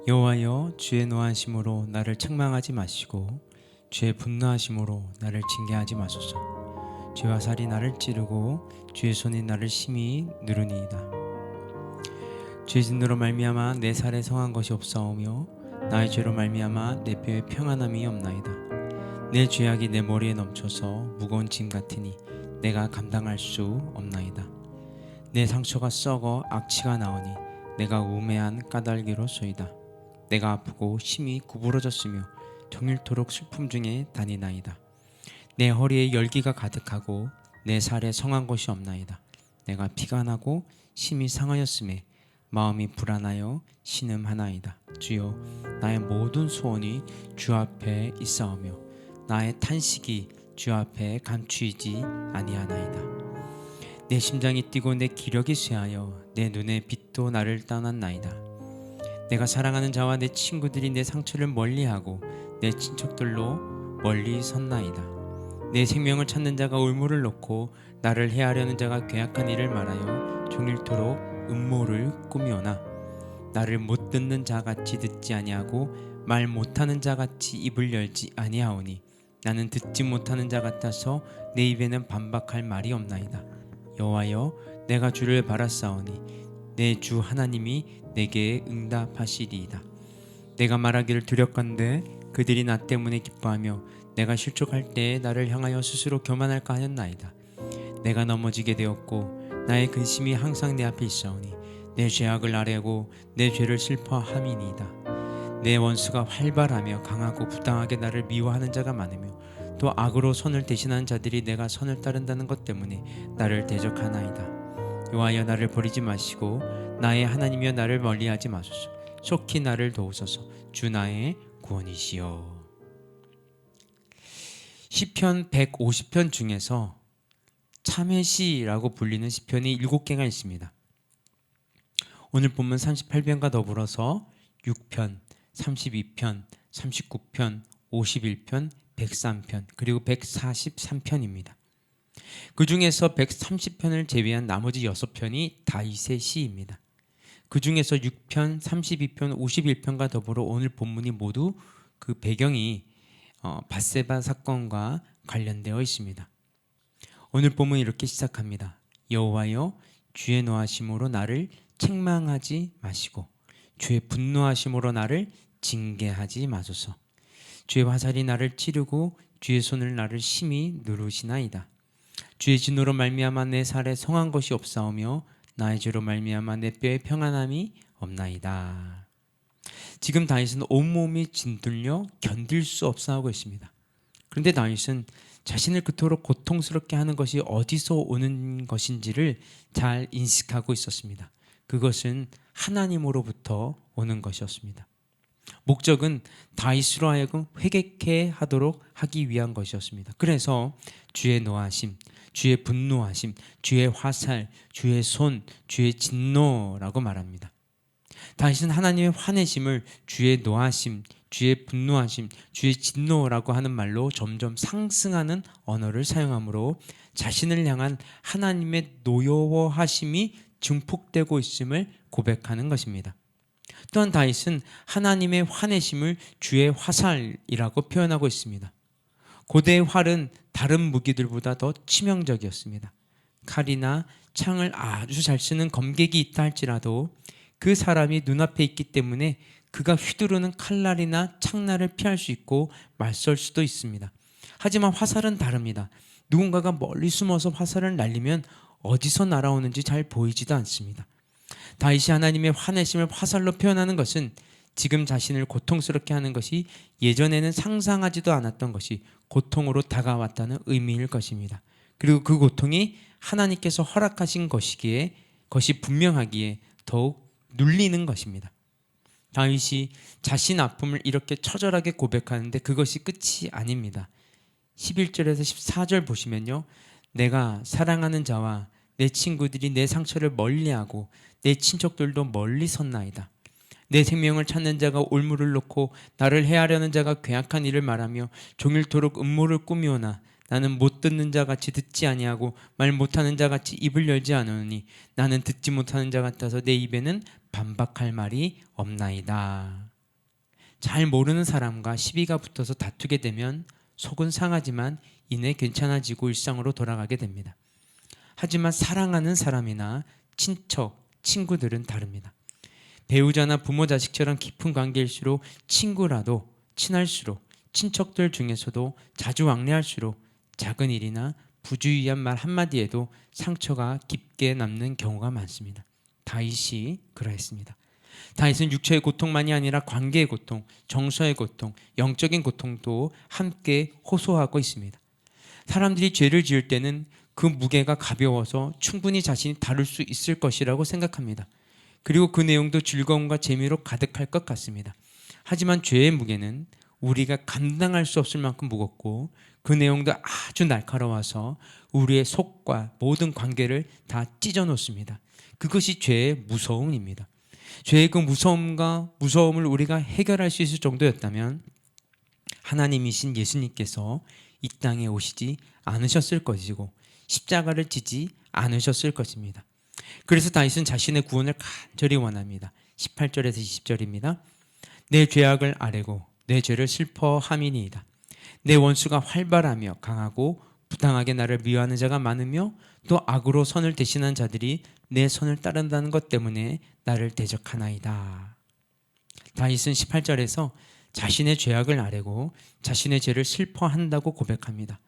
여호와여, 주의 노하심으로 나를 책망하지 마시고 주의 분노하심으로 나를 징계하지 마소서. 주의 화살이 나를 찌르고 주의 손이 나를 심히 누르니이다. 주의 진노로 말미암아 내 살에 성한 것이 없사오며 나의 죄로 말미암아 내 뼈에 평안함이 없나이다. 내 죄악이 내 머리에 넘쳐서 무거운 짐 같으니 내가 감당할 수 없나이다. 내 상처가 썩어 악취가 나오니 내가 우매한 까닭이로소이다. 내가 아프고 심히 구부러졌으며 정일토록 슬픔 중에 다니나이다. 내 허리에 열기가 가득하고 내 살에 성한 것이 없나이다. 내가 피가 나고 심히 상하였음에 마음이 불안하여 신음하나이다. 주여, 나의 모든 소원이 주 앞에 있사오며 나의 탄식이 주 앞에 감추이지 아니하나이다. 내 심장이 뛰고 내 기력이 쇠하여 내 눈의 빛도 나를 떠났나이다. 내가 사랑하는 자와 내 친구들이 내 상처를 멀리하고 내 친척들로 멀리 섰나이다. 내 생명을 찾는 자가 올무를 놓고 나를 해하려는 자가 괴악한 일을 말하여 종일토록 음모를 꾸미오나 나를 못 듣는 자같이 듣지 아니하고 말 못하는 자같이 입을 열지 아니하오니 나는 듣지 못하는 자 같아서 내 입에는 반박할 말이 없나이다. 여호와여, 내가 주를 바라사오니 내 주 하나님이 내게 응답하시리이다. 내가 말하기를 두렵건대 그들이 나 때문에 기뻐하며 내가 실족할 때에 나를 향하여 스스로 교만할까 하였나이다. 내가 넘어지게 되었고 나의 근심이 항상 내 앞에 있사오니 내 죄악을 아뢰고 내 죄를 슬퍼함이니이다. 내 원수가 활발하며 강하고 부당하게 나를 미워하는 자가 많으며 또 악으로 선을 대신하는 자들이 내가 선을 따른다는 것 때문에 나를 대적하나이다. 여호와여, 나를 버리지 마시고 나의 하나님이여 나를 멀리하지 마소서. 속히 나를 도우소서. 주 나의 구원이시여. 시편 150편 중에서 참회시라고 불리는 시편이 7개가 있습니다. 오늘 본문 38편과 더불어서 6편, 32편, 39편, 51편, 103편 그리고 143편입니다. 그 중에서 130편을 제외한 나머지 6편이 다윗의 시입니다. 그 중에서 6편, 32편, 51편과 더불어 오늘 본문이 모두 그 배경이 밧세바 사건과 관련되어 있습니다. 오늘 본문이 이렇게 시작합니다. 여호와여, 주의 노하심으로 나를 책망하지 마시고 주의 분노하심으로 나를 징계하지 마소서. 주의 화살이 나를 찌르고 주의 손을 나를 심히 누르시나이다. 주의 진노로 말미암아 내 살에 성한 것이 없사오며 나의 죄로 말미암아 내 뼈에 평안함이 없나이다. 지금 다윗은 온몸이 진들려 견딜 수 없어 하고 있습니다. 그런데 다윗은 자신을 그토록 고통스럽게 하는 것이 어디서 오는 것인지를 잘 인식하고 있었습니다. 그것은 하나님으로부터 오는 것이었습니다. 목적은 다윗으로 하여금 회개케 하도록 하기 위한 것이었습니다. 그래서 주의 노하심, 주의 분노하심, 주의 화살, 주의 손, 주의 진노라고 말합니다. 다윗은 하나님의 화내심을 주의 노하심, 주의 분노하심, 주의 진노라고 하는 말로 점점 상승하는 언어를 사용하므로 자신을 향한 하나님의 노여워하심이 증폭되고 있음을 고백하는 것입니다. 또한 다윗은 하나님의 화내심을 주의 화살이라고 표현하고 있습니다. 고대의 활은 다른 무기들보다 더 치명적이었습니다. 칼이나 창을 아주 잘 쓰는 검객이 있다 할지라도 그 사람이 눈앞에 있기 때문에 그가 휘두르는 칼날이나 창날을 피할 수 있고 맞설 수도 있습니다. 하지만 화살은 다릅니다. 누군가가 멀리 숨어서 화살을 날리면 어디서 날아오는지 잘 보이지도 않습니다. 다윗이 하나님의 화내심을 화살로 표현하는 것은 지금 자신을 고통스럽게 하는 것이 예전에는 상상하지도 않았던 것이 고통으로 다가왔다는 의미일 것입니다. 그리고 그 고통이 하나님께서 허락하신 것이기에 것이 분명하기에 더욱 눌리는 것입니다. 다윗이 자신 아픔을 이렇게 처절하게 고백하는데 그것이 끝이 아닙니다. 11절에서 14절 보시면요, 내가 사랑하는 자와 내 친구들이 내 상처를 멀리하고 내 친척들도 멀리 섰나이다. 내 생명을 찾는 자가 올무를 놓고 나를 해하려는 자가 괴악한 일을 말하며 종일토록 음모를 꾸미오나 나는 못 듣는 자같이 듣지 아니하고 말 못하는 자같이 입을 열지 않으니 나는 듣지 못하는 자 같아서 내 입에는 반박할 말이 없나이다. 잘 모르는 사람과 시비가 붙어서 다투게 되면 속은 상하지만 이내 괜찮아지고 일상으로 돌아가게 됩니다. 하지만 사랑하는 사람이나 친척, 친구들은 다릅니다. 배우자나 부모 자식처럼 깊은 관계일수록 친구라도 친할수록 친척들 중에서도 자주 왕래할수록 작은 일이나 부주의한 말 한마디에도 상처가 깊게 남는 경우가 많습니다. 다윗이 그러했습니다. 다윗은 육체의 고통만이 아니라 관계의 고통, 정서의 고통, 영적인 고통도 함께 호소하고 있습니다. 사람들이 죄를 지을 때는 그 무게가 가벼워서 충분히 자신이 다룰 수 있을 것이라고 생각합니다. 그리고 그 내용도 즐거움과 재미로 가득할 것 같습니다. 하지만 죄의 무게는 우리가 감당할 수 없을 만큼 무겁고 그 내용도 아주 날카로워서 우리의 속과 모든 관계를 다 찢어 놓습니다. 그것이 죄의 무서움입니다. 죄의 그 무서움을 우리가 해결할 수 있을 정도였다면 하나님이신 예수님께서 이 땅에 오시지 않으셨을 것이고 십자가를 지지 않으셨을 것입니다. 그래서 다윗은 자신의 구원을 간절히 원합니다. 18절에서 20절입니다. 내 죄악을 아뢰고 내 죄를 슬퍼함이니이다. 내 원수가 활발하며 강하고 부당하게 나를 미워하는 자가 많으며 또 악으로 선을 대신한 자들이 내 선을 따른다는 것 때문에 나를 대적하나이다. 다윗은 18절에서 자신의 죄악을 아뢰고 자신의 죄를 슬퍼한다고 고백합니다.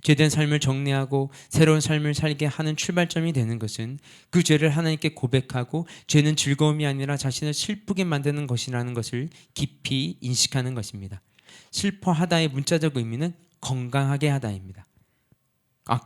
죄된 삶을 정리하고 새로운 삶을 살게 하는 출발점이 되는 것은 그 죄를 하나님께 고백하고 죄는 즐거움이 아니라 자신을 슬프게 만드는 것이라는 것을 깊이 인식하는 것입니다. 슬퍼하다의 문자적 의미는 건강하게 하다입니다.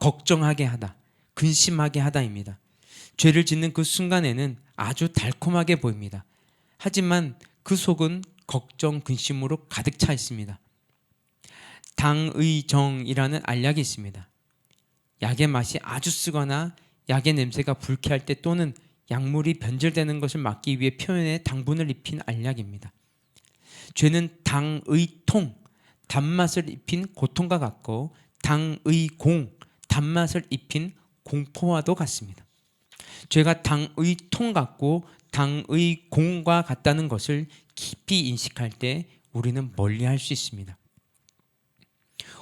걱정하게 하다, 근심하게 하다입니다. 죄를 짓는 그 순간에는 아주 달콤하게 보입니다. 하지만 그 속은 걱정, 근심으로 가득 차 있습니다. 당의정이라는 알약이 있습니다. 약의 맛이 아주 쓰거나 약의 냄새가 불쾌할 때 또는 약물이 변질되는 것을 막기 위해 표면에 당분을 입힌 알약입니다. 죄는 당의통, 단맛을 입힌 고통과 같고 당의공, 단맛을 입힌 공포와도 같습니다. 죄가 당의통 같고 당의공과 같다는 것을 깊이 인식할 때 우리는 멀리할 수 있습니다.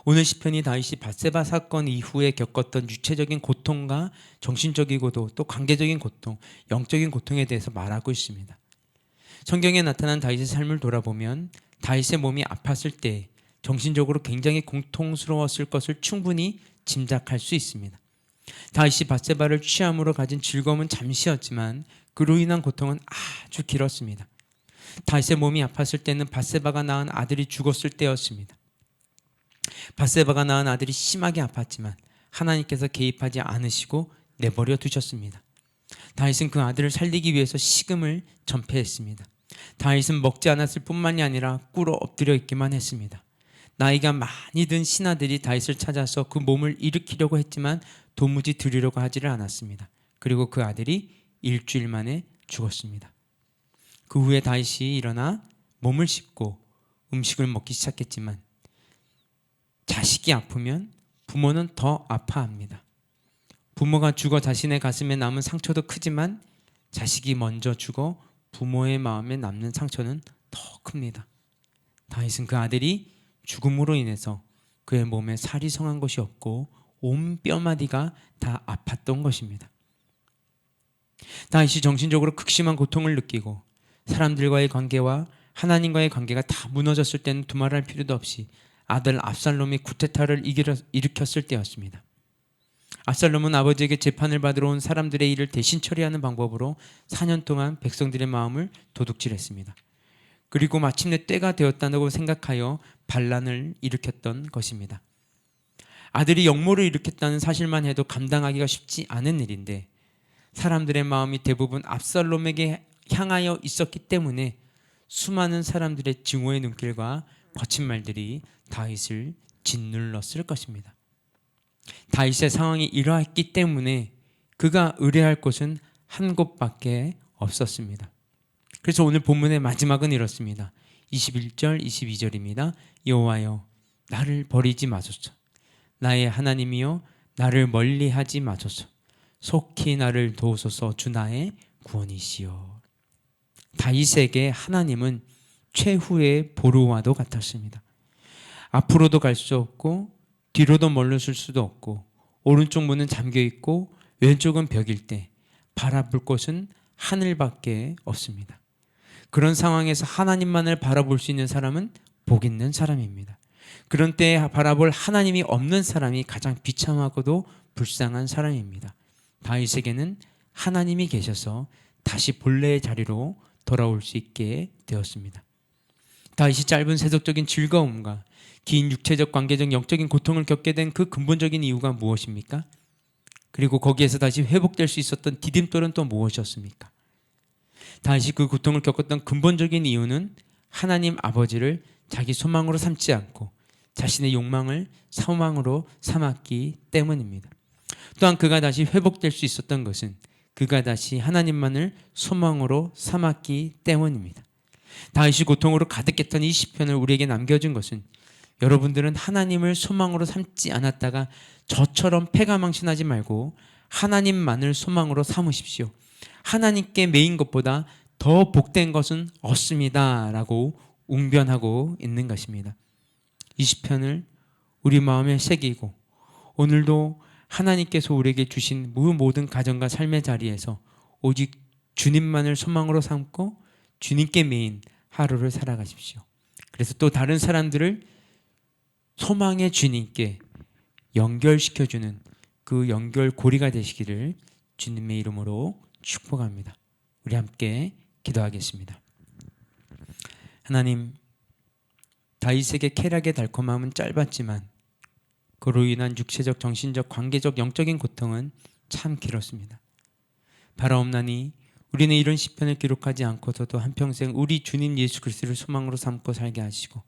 오늘 시편이 다윗이 밧세바 사건 이후에 겪었던 육체적인 고통과 정신적이고도 또 관계적인 고통, 영적인 고통에 대해서 말하고 있습니다. 성경에 나타난 다윗의 삶을 돌아보면 다윗의 몸이 아팠을 때 정신적으로 굉장히 고통스러웠을 것을 충분히 짐작할 수 있습니다. 다윗이 밧세바를 취함으로 가진 즐거움은 잠시였지만 그로 인한 고통은 아주 길었습니다. 다윗의 몸이 아팠을 때는 밧세바가 낳은 아들이 죽었을 때였습니다. 밧세바가 낳은 아들이 심하게 아팠지만 하나님께서 개입하지 않으시고 내버려 두셨습니다. 다윗은 그 아들을 살리기 위해서 식음을 전폐했습니다. 다윗은 먹지 않았을 뿐만이 아니라 꿇어 엎드려 있기만 했습니다. 나이가 많이 든 신하들이 다윗을 찾아서 그 몸을 일으키려고 했지만 도무지 드리려고 하지를 않았습니다. 그리고 그 아들이 일주일 만에 죽었습니다. 그 후에 다윗이 일어나 몸을 씻고 음식을 먹기 시작했지만 자식이 아프면 부모는 더 아파합니다. 부모가 죽어 자신의 가슴에 남은 상처도 크지만 자식이 먼저 죽어 부모의 마음에 남는 상처는 더 큽니다. 다윗은 그 아들이 죽음으로 인해서 그의 몸에 살이 성한 것이 없고 온 뼈마디가 다 아팠던 것입니다. 다윗이 정신적으로 극심한 고통을 느끼고 사람들과의 관계와 하나님과의 관계가 다 무너졌을 때는 두말할 필요도 없이 아들 압살롬이 쿠데타를 일으켰을 때였습니다. 압살롬은 아버지에게 재판을 받으러 온 사람들의 일을 대신 처리하는 방법으로 4년 동안 백성들의 마음을 도둑질했습니다. 그리고 마침내 때가 되었다고 생각하여 반란을 일으켰던 것입니다. 아들이 역모를 일으켰다는 사실만 해도 감당하기가 쉽지 않은 일인데 사람들의 마음이 대부분 압살롬에게 향하여 있었기 때문에 수많은 사람들의 증오의 눈길과 거친 말들이 다윗을 짓눌렀을 것입니다. 다윗의 상황이 이러했기 때문에 그가 의뢰할 곳은 한 곳밖에 없었습니다. 그래서 오늘 본문의 마지막은 이렇습니다. 21절, 22절입니다. 여호와여, 나를 버리지 마소서. 나의 하나님이여, 나를 멀리하지 마소서. 속히 나를 도우소서. 주 나의 구원이시여. 다윗에게 하나님은 최후의 보루와도 같았습니다. 앞으로도 갈 수 없고 뒤로도 물러설 수도 없고 오른쪽 문은 잠겨 있고 왼쪽은 벽일 때 바라볼 곳은 하늘밖에 없습니다. 그런 상황에서 하나님만을 바라볼 수 있는 사람은 복 있는 사람입니다. 그런 때에 바라볼 하나님이 없는 사람이 가장 비참하고도 불쌍한 사람입니다. 다윗에게는 하나님이 계셔서 다시 본래의 자리로 돌아올 수 있게 되었습니다. 다윗이 짧은 세속적인 즐거움과 긴 육체적 관계적 영적인 고통을 겪게 된 그 근본적인 이유가 무엇입니까? 그리고 거기에서 다시 회복될 수 있었던 디딤돌은 또 무엇이었습니까? 다윗이 그 고통을 겪었던 근본적인 이유는 하나님 아버지를 자기 소망으로 삼지 않고 자신의 욕망을 소망으로 삼았기 때문입니다. 또한 그가 다시 회복될 수 있었던 것은 그가 다시 하나님만을 소망으로 삼았기 때문입니다. 다윗이 고통으로 가득했던 이 시편을 우리에게 남겨준 것은 여러분들은 하나님을 소망으로 삼지 않았다가 저처럼 패가망신하지 말고 하나님만을 소망으로 삼으십시오. 하나님께 매인 것보다 더 복된 것은 없습니다 라고 웅변하고 있는 것입니다. 이 시편을 우리 마음에 새기고 오늘도 하나님께서 우리에게 주신 모든 가정과 삶의 자리에서 오직 주님만을 소망으로 삼고 주님께 매인 하루를 살아가십시오. 그래서 또 다른 사람들을 소망의 주님께 연결시켜주는 그 연결고리가 되시기를 주님의 이름으로 축복합니다. 우리 함께 기도하겠습니다. 하나님, 다윗에게 쾌락의 달콤함은 짧았지만 그로 인한 육체적, 정신적, 관계적, 영적인 고통은 참 길었습니다. 바라옵나니 우리는 이런 시편을 기록하지 않고서도 한평생 우리 주님 예수 그리스도를 소망으로 삼고 살게 하시고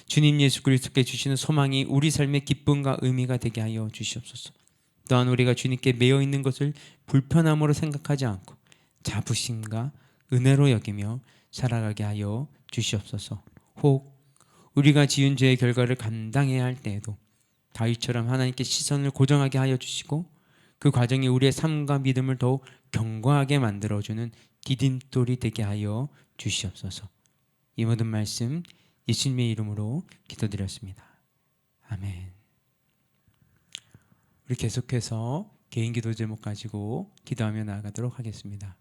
주님 예수 그리스도께 주시는 소망이 우리 삶의 기쁨과 의미가 되게 하여 주시옵소서. 또한 우리가 주님께 매여 있는 것을 불편함으로 생각하지 않고 자부심과 은혜로 여기며 살아가게 하여 주시옵소서. 혹 우리가 지은 죄의 결과를 감당해야 할 때에도 다윗처럼 하나님께 시선을 고정하게 하여 주시고 그 과정이 우리의 삶과 믿음을 더욱 견고하게 만들어주는 디딤돌이 되게 하여 주시옵소서. 이 모든 말씀 예수님의 이름으로 기도드렸습니다. 아멘. 우리 계속해서 개인 기도 제목 가지고 기도하며 나아가도록 하겠습니다.